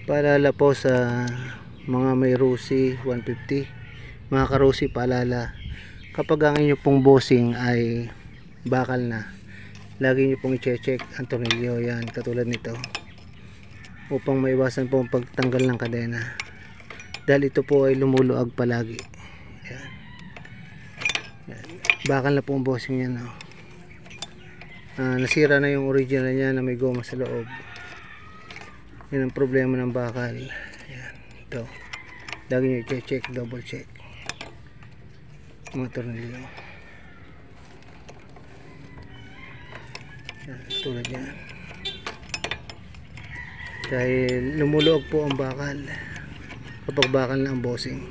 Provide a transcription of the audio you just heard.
Paalala po sa mga may Rusi 150, mga ka-Rusi, paalala, kapag ang inyo pong bossing ay bakal na, lagi nyo pong i-check ang tornilyo, yan katulad nito, upang maiwasan po ang pagtanggal ng kadena, dahil ito po ay lumuluag palagi. Yan. Yan. Bakal na po ang bossing yan, oh. Nasira na yung original niya na may goma sa loob. Yan ang problema ng bakal. Yan, ito lagi nyo i-check, double check mga tornilyo. Yan, tulad yan, dahil lumuluog po ang bakal kapag bakal na ang bossing.